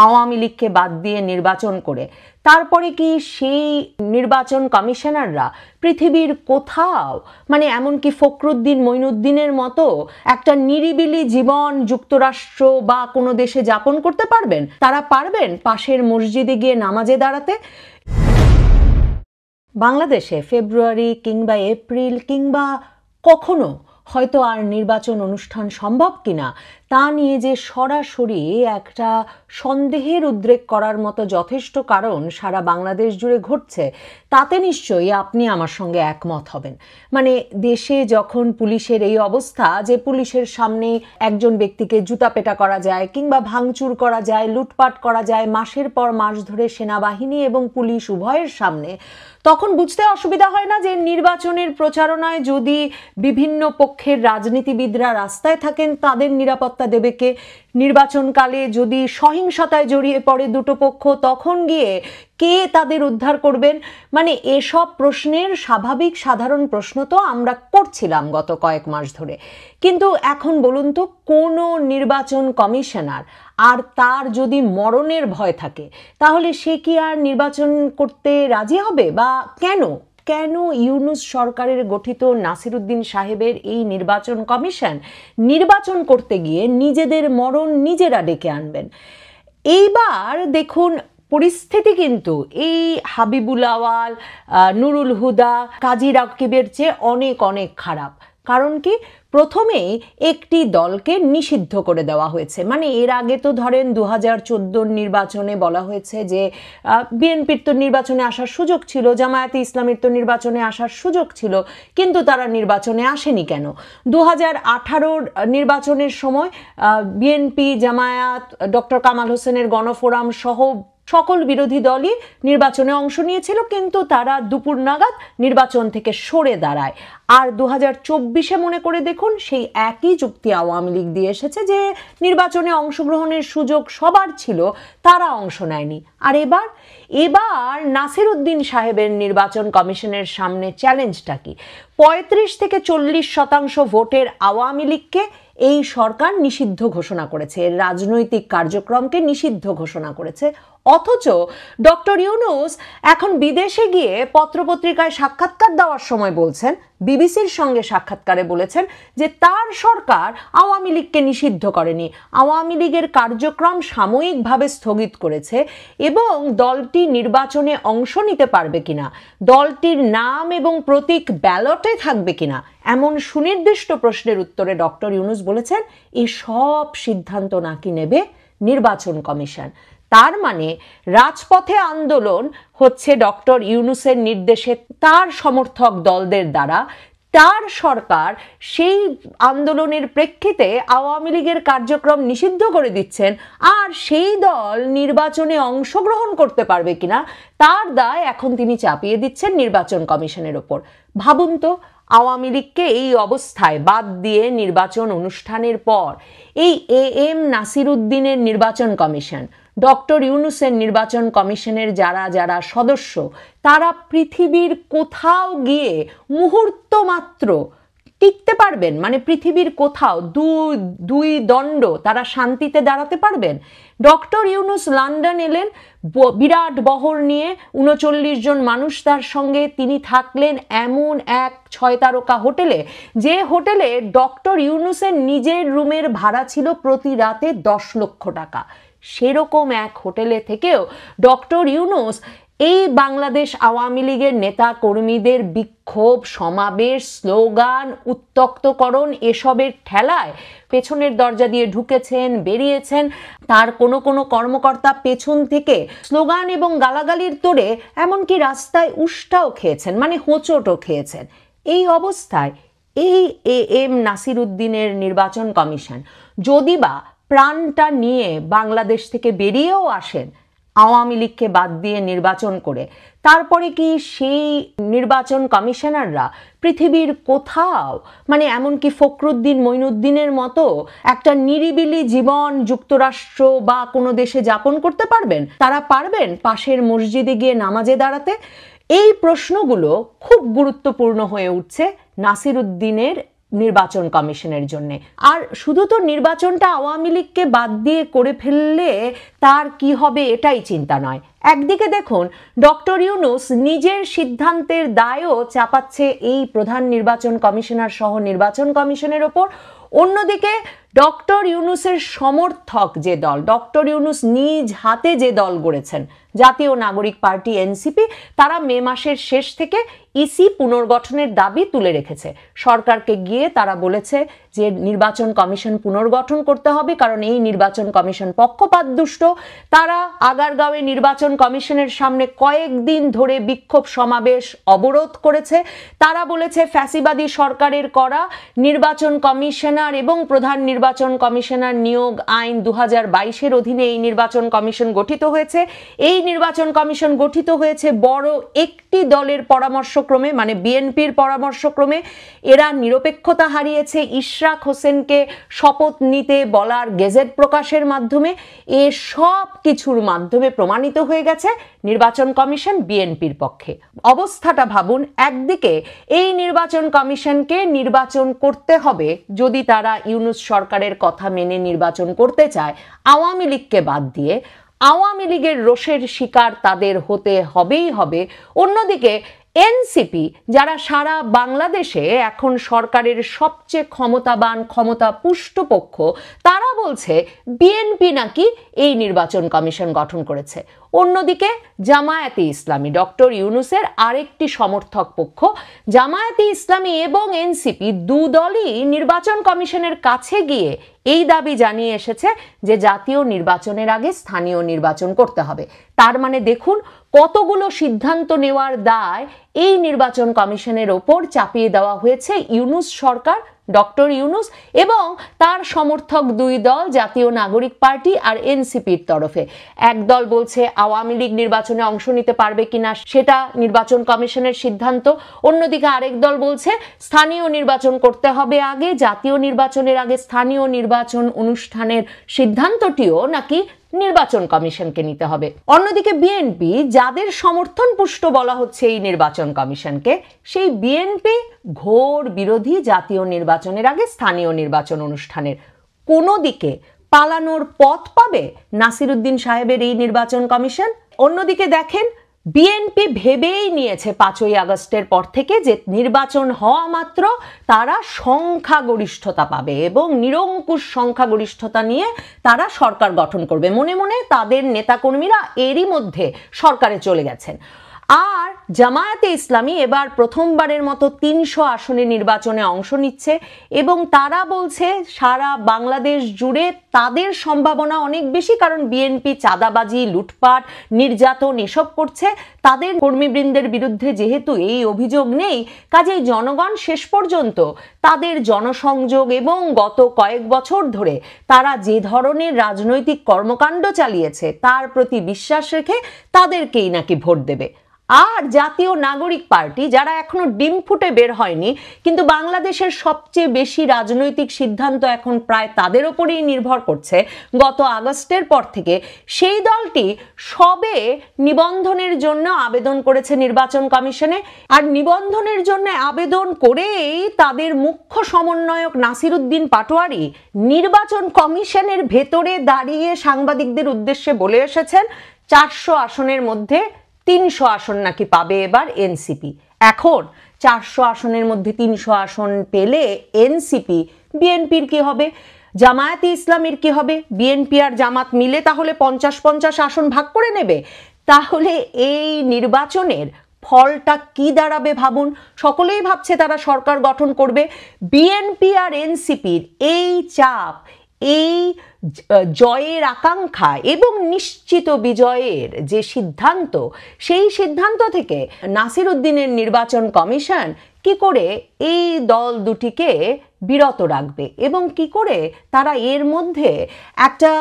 আওয়ামী লীগকে বাদ দিয়ে নির্বাচন করে তারপরে কি সেই নির্বাচন কমিশনাররা পৃথিবীর কোথাও মানে এমনকি ফখরুদ্দিন মঈনুদ্দিনের মতো একটা নিরিবিলি জীবন যুক্তরাষ্ট্র বা কোনো দেশে যাপন করতে পারবেন? তারা পারবেন পাশের মসজিদে গিয়ে নামাজে দাঁড়াতে? বাংলাদেশে ফেব্রুয়ারি কিংবা এপ্রিল কিংবা কখনো হয়তো আর নির্বাচন অনুষ্ঠান সম্ভব কিনা তা নিয়ে যে সরাসরি একটা সন্দেহের উদ্রেক করার মতো যথেষ্ট কারণ সারা বাংলাদেশ জুড়ে ঘটছে, তাতে নিশ্চয়ই আপনি আমার সঙ্গে একমত হবেন। মানে দেশে যখন পুলিশের এই অবস্থা যে পুলিশের সামনে একজন ব্যক্তিকে জুতাপেটা করা যায় কিংবা ভাঙচুর করা যায়, লুটপাট করা যায় মাসের পর মাস ধরে সেনাবাহিনী এবং পুলিশ উভয়ের সামনে, তখন বুঝতে অসুবিধা হয় না যে নির্বাচনের প্রচারণায় যদি বিভিন্ন পক্ষের রাজনীতিবিদরা রাস্তায় থাকেন তাদের নিরাপত্তা দেবে কে? নির্বাচনকালে যদি সহিংসতায় জড়িয়ে পড়ে দুটো পক্ষ তখন গিয়ে কে তাদের উদ্ধার করবেন? মানে এসব প্রশ্নের স্বাভাবিক সাধারণ প্রশ্ন তো আমরা করছিলাম গত কয়েক মাস ধরে, কিন্তু এখন বলুন তো কোনো নির্বাচন কমিশনার আর তার যদি মরণের ভয় থাকে তাহলে সে কি আর নির্বাচন করতে রাজি হবে? বা কেন কেন ইউনূস সরকারের গঠিত নাসিরুদ্দিন সাহেবের এই নির্বাচন কমিশন নির্বাচন করতে গিয়ে নিজেদের মরণ নিজেরা ডেকে আনবেন? এইবার দেখুন পরিস্থিতি কিন্তু এই হাবিবুল আওয়াল, নুরুল হুদা, কাজী রাকিবের চেয়ে অনেক অনেক খারাপ। কারণ কি? প্রথমেই একটি দলকে নিষিদ্ধ করে দেওয়া হয়েছে। মানে এর আগে তো ধরেন 2014 নির্বাচনে বলা হয়েছে যে বিএনপির তো নির্বাচনে আসার সুযোগ ছিল, জামায়াতে ইসলামীর তো নির্বাচনে আসার সুযোগ ছিল, কিন্তু তারা নির্বাচনে আসেনি কেন? 2018 নির্বাচনের সময় বিএনপি, জামায়াত, ডক্টর কামাল হোসেনের গণফোরাম সহ সকল বিরোধী দলই নির্বাচনে অংশ নিয়েছিল, কিন্তু তারা দুপুর নাগাদ নির্বাচন থেকে সরে দাঁড়ায়। আর 2024-এ মনে করে দেখুন সেই একই যুক্তি আওয়ামী লীগ দিয়ে এসেছে যে নির্বাচনে অংশগ্রহণের সুযোগ সবার ছিল, তারা অংশ নেয়নি। আর এবার নাসিরুদ্দিন সাহেবের নির্বাচন কমিশনের সামনে চ্যালেঞ্জটা কি? 35 থেকে 40% ভোটের আওয়ামী লীগকে এই সরকার নিষিদ্ধ ঘোষণা করেছে, রাজনৈতিক কার্যক্রমকে নিষিদ্ধ ঘোষণা করেছে। অথচ ডক্টর ইউনূস এখন বিদেশে গিয়ে পত্রপত্রিকায় সাক্ষাৎকার দেওয়ার সময় বলছেন, বিবিসির সঙ্গে সাক্ষাৎকারে বলেছেন যে তার সরকার আওয়ামী লীগকে নিষিদ্ধ করেনি, আওয়ামী লীগের কার্যক্রম সাময়িকভাবে স্থগিত করেছে এবং দলটি নির্বাচনে অংশ নিতে পারবে কিনা, দলটির নাম এবং প্রতীক ব্যালটে থাকবে কিনা, এমন সুনির্দিষ্ট প্রশ্নের উত্তরে ডক্টর ইউনূস বলেছেন এই সব সিদ্ধান্ত নাকি নেবে নির্বাচন কমিশন। তার মানে রাজপথে আন্দোলন হচ্ছে ডক্টর ইউনূসের নির্দেশে তার সমর্থক দলদের দ্বারা, তার সরকার সেই আন্দোলনের প্রেক্ষিতে আওয়ামী লীগের কার্যক্রম নিষিদ্ধ করে দিচ্ছেন, আর সেই দল নির্বাচনে অংশগ্রহণ করতে পারবে কিনা তার দায় এখন তিনি চাপিয়ে দিচ্ছেন নির্বাচন কমিশনের ওপর। ভাবুন তো, আওয়ামী লীগকে এই অবস্থায় বাদ দিয়ে নির্বাচন অনুষ্ঠানের পর এই এএম নাসিরুদ্দিনের নির্বাচন কমিশন, ডক্টর ইউনূসের নির্বাচন কমিশনের যারা যারা সদস্য, তারা পৃথিবীর কোথাও গিয়ে মুহূর্ত মাত্র টিকতে পারবেন? মানে পৃথিবীর কোথাও দুই দণ্ড তারা শান্তিতে দাঁড়াতে পারবেন? ডক্টর ইউনূস লন্ডন এলেন বিরাট বহর নিয়ে, 39 জন মানুষ তার সঙ্গে, তিনি থাকলেন এমন এক 6 তারকা হোটেলে, যে হোটেলে ডক্টর ইউনূসের নিজের রুমের ভাড়া ছিল প্রতি রাতে 10 লক্ষ টাকা। সেরকম এক হোটেলে থেকেও ডক্টর ইউনূস এই বাংলাদেশ আওয়ামী লীগের নেতা কর্মীদের বিক্ষোভ, সমাবেশ, স্লোগান, উত্তক্তকরণ এসবের ঠেলায় পেছনের দরজা দিয়ে ঢুকেছেন, বেরিয়েছেন। তার কোনো কোনো কর্মকর্তা পেছন থেকে স্লোগান এবং গালাগালির তোড়ে এমনকি রাস্তায় উষ্টাও খেয়েছেন, মানে হোঁচটও খেয়েছেন। এই অবস্থায় এই এএম নাসিরুদ্দিনের নির্বাচন কমিশন যদি বা প্রাণটা নিয়ে বাংলাদেশ থেকে বেরিয়েও আসেন আওয়ামী লীগকে বাদ দিয়ে নির্বাচন করে, তারপরে কি সেই নির্বাচন কমিশনাররা পৃথিবীর কোথাও মানে এমনকি ফখরুদ্দিন মঈনুদ্দিনের মতো একটা নিরিবিলি জীবন যুক্তরাষ্ট্র বা কোনো দেশে যাপন করতে পারবেন? তারা পারবেন পাশের মসজিদে গিয়ে নামাজে দাঁড়াতে? এই প্রশ্নগুলো খুব গুরুত্বপূর্ণ হয়ে উঠছে নাসিরুদ্দিনের নির্বাচন কমিশনের জন্য। আর শুধু তো নির্বাচনটা আওয়ামী লীগকে বাদ দিয়ে করে ফেললে তার কি হবে এটাই চিন্তা নয়। একদিকে দেখুন ডক্টর ইউনূস নিজের সিদ্ধান্তের দায়ও চাপাচ্ছে এই প্রধান নির্বাচন কমিশনার সহ নির্বাচন কমিশনের ওপর। অন্যদিকে ডক্টর ইউনূসের সমর্থক যে দল, ডক্টর ইউনূস নিজ হাতে যে দল গড়েছেন জাতীয় নাগরিক পার্টি এনসিপি, তারা মে মাসের শেষ থেকে ইসি পুনর্গঠনের দাবি তুলে রেখেছে। সরকারকে গিয়ে তারা বলেছে যে নির্বাচন কমিশন পুনর্গঠন করতে হবে, কারণ এই নির্বাচন কমিশন পক্ষপাতদুষ্ট। তারা আগারগাঁওয়ে নির্বাচন কমিশনের সামনে কয়েকদিন ধরে বিক্ষোভ সমাবেশ অবরোধ করেছে। তারা বলেছে ফ্যাসিবাদী সরকারের করা নির্বাচন কমিশনার এবং প্রধান নির্বাচন কমিশনার নিয়োগ আইন 2022-এর অধীনে এই নির্বাচন কমিশন গঠিত হয়েছে। এই নির্বাচন কমিশন গঠিত হয়েছে বড় একটি দলের পরামর্শক্রমে, মানে বিএনপির পরামর্শক্রমে। এরা নিরপেক্ষতা হারিয়েছে ইশরাক হোসেনকে শপথ নিতে বলার গেজেট প্রকাশের মাধ্যমে। এ সব কিছুর মাধ্যমে প্রমাণিত হয়ে গেছে নির্বাচন কমিশন বিএনপির পক্ষে। অবস্থাটা ভাবুন, একদিকে এই নির্বাচন কমিশনকে নির্বাচন করতে হবে যদি তারা ইউনূস সরকারের কথা মেনে নির্বাচন করতে চায় আওয়ামী লীগকে বাদ দিয়ে, আওয়ামী লীগের রোষের শিকার তাদের হতে হবেই হবে। অন্যদিকে এনসিপি, যারা সারা বাংলাদেশে এখন সরকারের সবচেয়ে ক্ষমতাবান ক্ষমতাপুষ্ট পক্ষ, তারা বলছে বিএনপি নাকি এই নির্বাচন কমিশন গঠন করেছে। অন্যদিকে জামায়াতে ইসলামী, ডক্টর ইউনূসের আরেকটি সমর্থক পক্ষ, জামায়াতে ইসলামী এবং এনসিপি দুদলই নির্বাচন কমিশনের কাছে গিয়ে এই দাবি জানিয়ে এসেছে যে জাতীয় নির্বাচনের আগে স্থানীয় নির্বাচন করতে হবে। তার মানে দেখুন কতগুলো সিদ্ধান্ত নেওয়ার দায় এই নির্বাচন কমিশনের ওপর চাপিয়ে দেওয়া হয়েছে ইউনূস সরকার, ডক্টর ইউনূস এবং তার সমর্থক দুই দল জাতীয় নাগরিক পার্টি আর এনসিপির তরফে। এক দল বলছে আওয়ামী লীগ নির্বাচনে অংশ নিতে পারবে কিনা সেটা নির্বাচন কমিশনের সিদ্ধান্ত, অন্যদিকে আরেক দল বলছে স্থানীয় নির্বাচন করতে হবে আগে, জাতীয় নির্বাচনের আগে স্থানীয় নির্বাচন অনুষ্ঠানের সিদ্ধান্তটিও নাকি নির্বাচন কমিশনকে নিতে হবে। অন্যদিকে বিএনপি, যাদের সমর্থন পুষ্ট বলা হচ্ছে এই নির্বাচন কমিশনকে, সেই বিএনপি ঘোর বিরোধী জাতীয় নির্বাচনের আগে স্থানীয় নির্বাচন অনুষ্ঠানের। কোনো দিকে পালানোর পথ পাবে নাসিরউদ্দিন সাহেবের এই নির্বাচন কমিশন। অন্যদিকে দেখেন বিএনপি ভেবেই নিয়েছে 5ই আগস্টের পর থেকে যে নির্বাচন হওয়া মাত্র তারা সংখ্যাগরিষ্ঠতা পাবে এবং নিরঙ্কুশ সংখ্যাগরিষ্ঠতা নিয়ে তারা সরকার গঠন করবে। মনে মনে তাদের নেতাকর্মীরা এরই মধ্যে সরকারে চলে গেছেন। আর জামায়াতে ইসলামী এবার প্রথমবারের মতো 300 আসনে নির্বাচনে অংশ নিচ্ছে এবং তারা বলছে সারা বাংলাদেশ জুড়ে তাদের সম্ভাবনা অনেক বেশি, কারণ বিএনপি চাঁদাবাজি, লুটপাট, নির্যাতন এসব করছে। তাদের কর্মীবৃন্দের বিরুদ্ধে যেহেতু এই অভিযোগ নেই, কাজেই জনগণ শেষ পর্যন্ত তাদের জনসংযোগ এবং গত কয়েক বছর ধরে তারা যে ধরনের রাজনৈতিক কর্মকাণ্ড চালিয়েছে তার প্রতি বিশ্বাস রেখে তাদেরকেই নাকি ভোট দেবে। আর জাতীয় নাগরিক পার্টি, যারা এখনো ডিম ফুটে বের হয়নি কিন্তু বাংলাদেশের সবচেয়ে বেশি রাজনৈতিক সিদ্ধান্ত এখন প্রায় তাদের উপরেই নির্ভর করছে গত আগস্টের পর থেকে, সেই দলটি সবে নিবন্ধনের জন্য আবেদন করেছে নির্বাচন কমিশনে। আর নিবন্ধনের জন্য আবেদন করেই তাদের মুখ্য সমন্বয়ক নাসিরউদ্দিন পাটোয়ারি নির্বাচন কমিশনের ভেতরে দাঁড়িয়ে সাংবাদিকদের উদ্দেশ্যে বলে এসেছেন 400 আসনের মধ্যে 300 আসন নাকি পাবে এবার এনসিপি। এখন 400 আসনের মধ্যে 300 আসন পেলে এনসিপি, বিএনপির কি হবে, জামায়াতে ইসলামীর কি হবে? বিএনপি আর জামাত মিলে তাহলে 50-50 আসন ভাগ করে নেবে। তাহলে এই নির্বাচনের ফলটা কি দাঁড়াবে ভাবুন। সকলেই ভাবছে তারা সরকার গঠন করবে। বিএনপি আর এনসিপির এই চাপ, এই জয়ের আকাঙ্ক্ষা এবং নিশ্চিত বিজয়ের যে সিদ্ধান্ত, সেই সিদ্ধান্ত থেকে নাসিরউদ্দিনের নির্বাচন কমিশন কি করে এই দল দুটিকে বিরত রাখবে এবং কি করে তারা এর মধ্যে একটা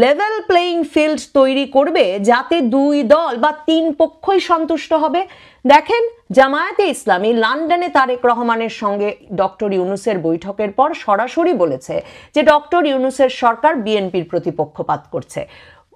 লেভেল প্লেইং ফিল্ড তৈরি করবে যাতে দুই দল বা 3 পক্ষই সন্তুষ্ট হবে। দেখেন জামায়াতে ইসলামী লন্ডনে তারেক রহমানের সঙ্গে ডক্টর ইউনূসের বৈঠকের পর সরাসরি বলেছে যে ডক্টর ইউনূসের সরকার বিএনপির প্রতি পক্ষপাত করছে।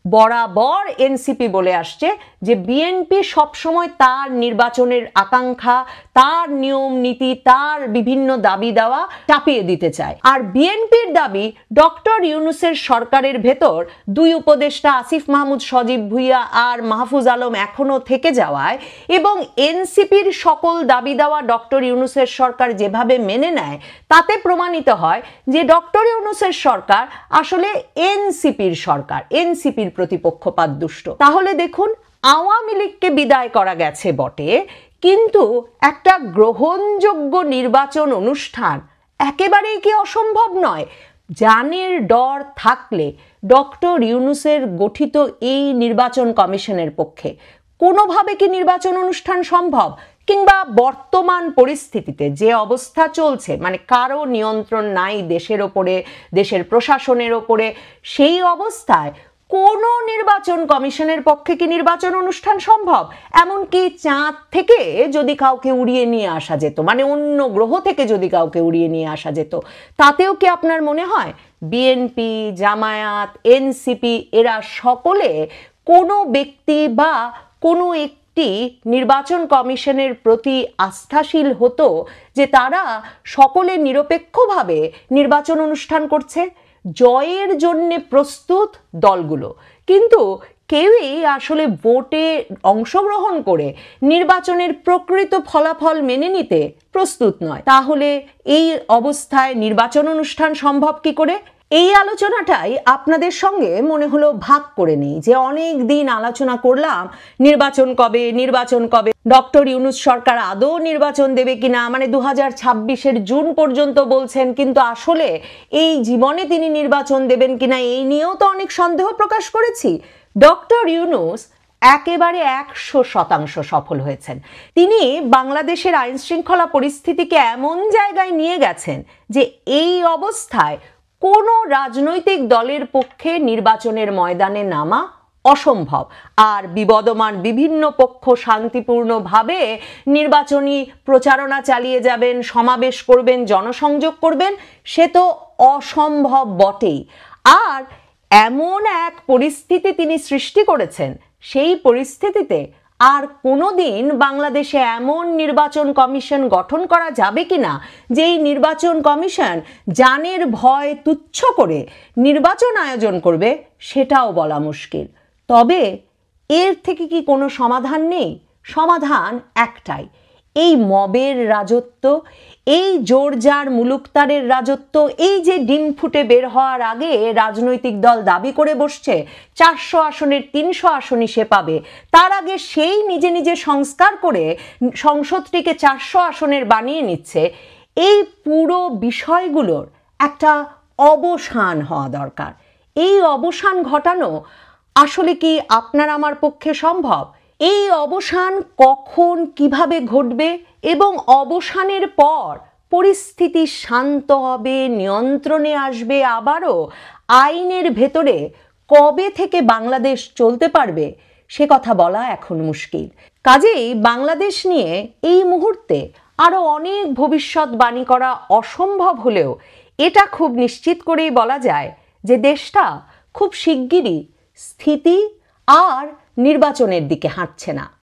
বরাবর এনসিপি বলে আসছে যে বিএনপি সবসময় তার নির্বাচনের আকাঙ্ক্ষা, তার নিয়ম নীতি, তার বিভিন্ন দাবি দেওয়া চাপিয়ে দিতে চায়। আর বিএনপির দাবি ডক্টর ইউনূসের সরকারের ভেতর দুই উপদেষ্টা আসিফ মাহমুদ, সজীব ভুইয়া আর মাহফুজ আলম এখনো থেকে যাওয়ায় এবং এনসিপির সকল দাবি দেওয়া ডক্টর ইউনূসের সরকার যেভাবে মেনে নেয়, তাতে প্রমাণিত হয় যে ডক্টর ইউনূসের সরকার আসলে এনসিপির সরকার, এনসিপির প্রতিপক্ষপাত দুষ্ট। তাহলে দেখুন, আওয়ামী লীগকে বিদায় করা গেছে বটে, কিন্তু একটা গ্রহণযোগ্য নির্বাচন অনুষ্ঠান একেবারেই কি অসম্ভব নয়? জানের ডর থাকলে ডক্টর ইউনূসের গঠিত এই নির্বাচন কমিশনের পক্ষে কোনোভাবে কি নির্বাচন অনুষ্ঠান সম্ভব? কিংবা বর্তমান পরিস্থিতিতে যে অবস্থা চলছে, মানে কারো নিয়ন্ত্রণ নাই দেশের ওপরে, দেশের প্রশাসনের ওপরে, সেই অবস্থায় কোনো নির্বাচন কমিশনের পক্ষে কি নির্বাচন অনুষ্ঠান সম্ভব? এমনকি চাঁদ থেকে যদি কাউকে উড়িয়ে নিয়ে আসা যেত, মানে অন্য গ্রহ থেকে যদি কাউকে উড়িয়ে নিয়ে আসা যেত, তাতেও কি আপনার মনে হয় বিএনপি, জামায়াত, এনসিপি এরা সকলে কোনো ব্যক্তি বা কোনো একটি নির্বাচন কমিশনের প্রতি আস্থাশীল হতো যে তারা সকলে নিরপেক্ষভাবে নির্বাচন অনুষ্ঠান করছে? জয়ের জন্যে প্রস্তুত দলগুলো, কিন্তু কেউই আসলে ভোটে অংশগ্রহণ করে নির্বাচনের প্রকৃত ফলাফল মেনে নিতে প্রস্তুত নয়। তাহলে এই অবস্থায় নির্বাচন অনুষ্ঠান সম্ভব কি করে? এই আলোচনাটাই আপনাদের সঙ্গে মনে হলো ভাগ করে নেই, যে অনেক দিন আলোচনা করলাম নির্বাচন কবে, নির্বাচন কবে, ডক্টর ইউনূস সরকার আদৌ নির্বাচন দেবে কিনা, মানে 2026-এর জুন পর্যন্ত বলছেন, কিন্তু আসলে এই জীবনে তিনি নির্বাচন দেবেন কিনা এই নিয়েও তো অনেক সন্দেহ প্রকাশ করেছি। ডক্টর ইউনূস একেবারে 100% সফল হয়েছেন। তিনি বাংলাদেশের আইন শৃঙ্খলা পরিস্থিতিকে এমন জায়গায় নিয়ে গেছেন যে এই অবস্থায় কোনো রাজনৈতিক দলের পক্ষে নির্বাচনের ময়দানে নামা অসম্ভব। আর বিবদমান বিভিন্ন পক্ষ শান্তিপূর্ণভাবে নির্বাচনী প্রচারণা চালিয়ে যাবেন, সমাবেশ করবেন, জনসংযোগ করবেন, সে তো অসম্ভব বটেই। আর এমন এক পরিস্থিতি তিনি সৃষ্টি করেছেন, সেই পরিস্থিতিতে আর কোনোদিন বাংলাদেশে এমন নির্বাচন কমিশন গঠন করা যাবে কিনা যেই নির্বাচন কমিশন জানের ভয় তুচ্ছ করে নির্বাচন আয়োজন করবে, সেটাও বলা মুশকিল। তবে এর থেকে কি কোনো সমাধান নেই? সমাধান একটাই, এই মবের রাজত্ব, এই জোরজার মুলুকতারের রাজত্ব, এই যে ডিম ফুটে বের হওয়ার আগে রাজনৈতিক দল দাবি করে বসছে 400 আসনের 300 আসনই সে পাবে, তার আগে সেই নিজে নিজে সংস্কার করে সংসদটিকে 400 আসনের বানিয়ে নিচ্ছে, এই পুরো বিষয়গুলোর একটা অবসান হওয়া দরকার। এই অবসান ঘটানো আসলে কি আপনার আমার পক্ষে সম্ভব? এই অবসান কখন, কিভাবে ঘটবে এবং অবসানের পর পরিস্থিতি শান্ত হবে, নিয়ন্ত্রণে আসবে, আবারও আইনের ভেতরে কবে থেকে বাংলাদেশ চলতে পারবে, সে কথা বলা এখন মুশকিল। কাজেই বাংলাদেশ নিয়ে এই মুহূর্তে আরো অনেক ভবিষ্যৎবাণী করা অসম্ভব হলেও এটা খুব নিশ্চিত করেই বলা যায় যে দেশটা খুব শিগগিরই স্থিতি আর নির্বাচনের দিকে হাঁটছে না।